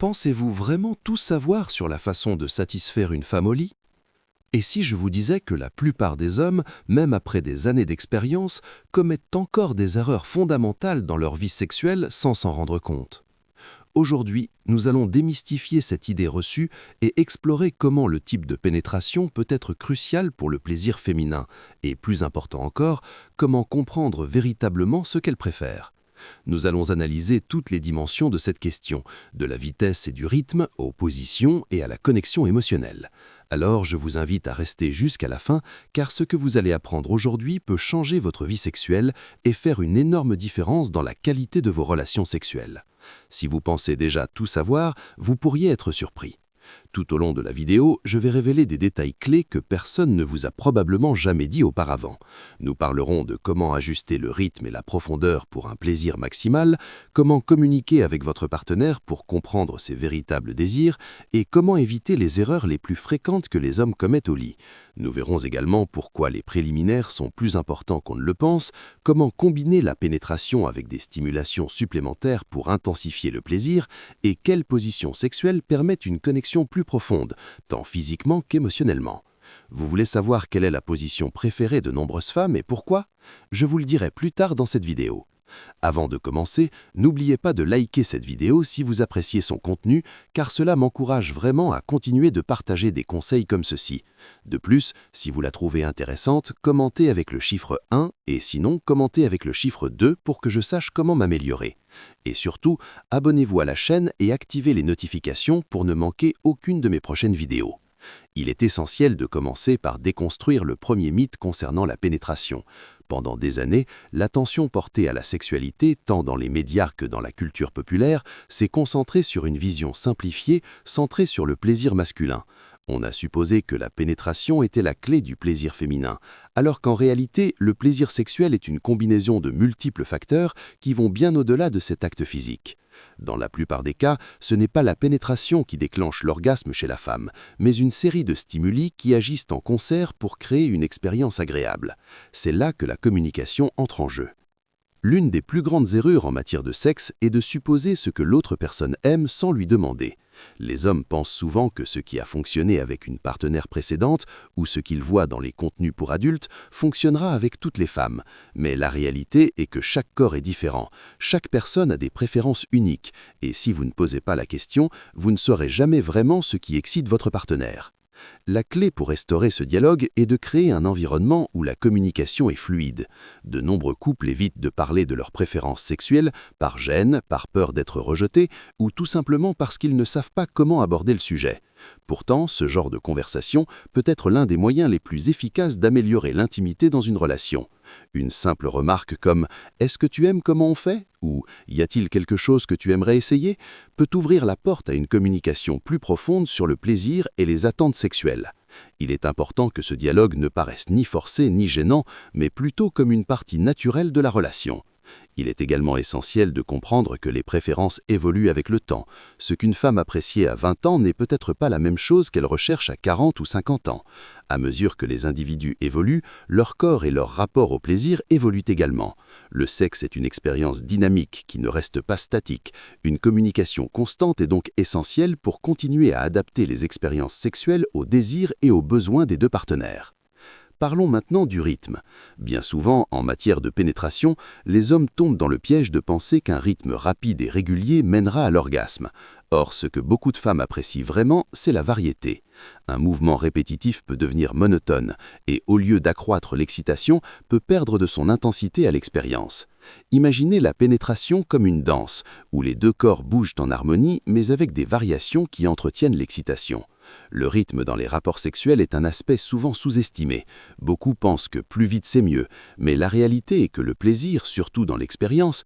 Pensez-vous vraiment tout savoir sur la façon de satisfaire une femme au lit? Et si je vous disais que la plupart des hommes, même après des années d'expérience, commettent encore des erreurs fondamentales dans leur vie sexuelle sans s'en rendre compte? Aujourd'hui, nous allons démystifier cette idée reçue et explorer comment le type de pénétration peut être crucial pour le plaisir féminin, et plus important encore, comment comprendre véritablement ce qu'elle préfère. Nous allons analyser toutes les dimensions de cette question, de la vitesse et du rythme aux positions et à la connexion émotionnelle. Alors je vous invite à rester jusqu'à la fin, car ce que vous allez apprendre aujourd'hui peut changer votre vie sexuelle et faire une énorme différence dans la qualité de vos relations sexuelles. Si vous pensez déjà tout savoir, vous pourriez être surpris. Tout au long de la vidéo, je vais révéler des détails clés que personne ne vous a probablement jamais dit auparavant. Nous parlerons de comment ajuster le rythme et la profondeur pour un plaisir maximal, comment communiquer avec votre partenaire pour comprendre ses véritables désirs et comment éviter les erreurs les plus fréquentes que les hommes commettent au lit. Nous verrons également pourquoi les préliminaires sont plus importants qu'on ne le pense, comment combiner la pénétration avec des stimulations supplémentaires pour intensifier le plaisir et quelles positions sexuelles permettent une connexion plus profonde, tant physiquement qu'émotionnellement. Vous voulez savoir quelle est la position préférée de nombreuses femmes et pourquoi? Je vous le dirai plus tard dans cette vidéo. Avant de commencer, n'oubliez pas de liker cette vidéo si vous appréciez son contenu, car cela m'encourage vraiment à continuer de partager des conseils comme ceci. De plus, si vous la trouvez intéressante, commentez avec le chiffre 1 et sinon, commentez avec le chiffre 2 pour que je sache comment m'améliorer. Et surtout, abonnez-vous à la chaîne et activez les notifications pour ne manquer aucune de mes prochaines vidéos. Il est essentiel de commencer par déconstruire le premier mythe concernant la pénétration. Pendant des années, l'attention portée à la sexualité, tant dans les médias que dans la culture populaire, s'est concentrée sur une vision simplifiée, centrée sur le plaisir masculin. On a supposé que la pénétration était la clé du plaisir féminin, alors qu'en réalité, le plaisir sexuel est une combinaison de multiples facteurs qui vont bien au-delà de cet acte physique. Dans la plupart des cas, ce n'est pas la pénétration qui déclenche l'orgasme chez la femme, mais une série de stimuli qui agissent en concert pour créer une expérience agréable. C'est là que la communication entre en jeu. L'une des plus grandes erreurs en matière de sexe est de supposer ce que l'autre personne aime sans lui demander. Les hommes pensent souvent que ce qui a fonctionné avec une partenaire précédente ou ce qu'ils voient dans les contenus pour adultes fonctionnera avec toutes les femmes. Mais la réalité est que chaque corps est différent, chaque personne a des préférences uniques et si vous ne posez pas la question, vous ne saurez jamais vraiment ce qui excite votre partenaire. La clé pour restaurer ce dialogue est de créer un environnement où la communication est fluide. De nombreux couples évitent de parler de leurs préférences sexuelles par gêne, par peur d'être rejetés ou tout simplement parce qu'ils ne savent pas comment aborder le sujet. Pourtant, ce genre de conversation peut être l'un des moyens les plus efficaces d'améliorer l'intimité dans une relation. Une simple remarque comme « Est-ce que tu aimes comment on fait ?» ou « Y a-t-il quelque chose que tu aimerais essayer ?» peut ouvrir la porte à une communication plus profonde sur le plaisir et les attentes sexuelles. Il est important que ce dialogue ne paraisse ni forcé ni gênant, mais plutôt comme une partie naturelle de la relation. Il est également essentiel de comprendre que les préférences évoluent avec le temps. Ce qu'une femme appréciait à 20 ans n'est peut-être pas la même chose qu'elle recherche à 40 ou 50 ans. À mesure que les individus évoluent, leur corps et leur rapport au plaisir évoluent également. Le sexe est une expérience dynamique qui ne reste pas statique. Une communication constante est donc essentielle pour continuer à adapter les expériences sexuelles aux désirs et aux besoins des deux partenaires. Parlons maintenant du rythme. Bien souvent, en matière de pénétration, les hommes tombent dans le piège de penser qu'un rythme rapide et régulier mènera à l'orgasme. Or, ce que beaucoup de femmes apprécient vraiment, c'est la variété. Un mouvement répétitif peut devenir monotone et, au lieu d'accroître l'excitation, peut perdre de son intensité à l'expérience. Imaginez la pénétration comme une danse, où les deux corps bougent en harmonie, mais avec des variations qui entretiennent l'excitation. Le rythme dans les rapports sexuels est un aspect souvent sous-estimé. Beaucoup pensent que plus vite c'est mieux, mais la réalité est que le plaisir, surtout dans l'expérience,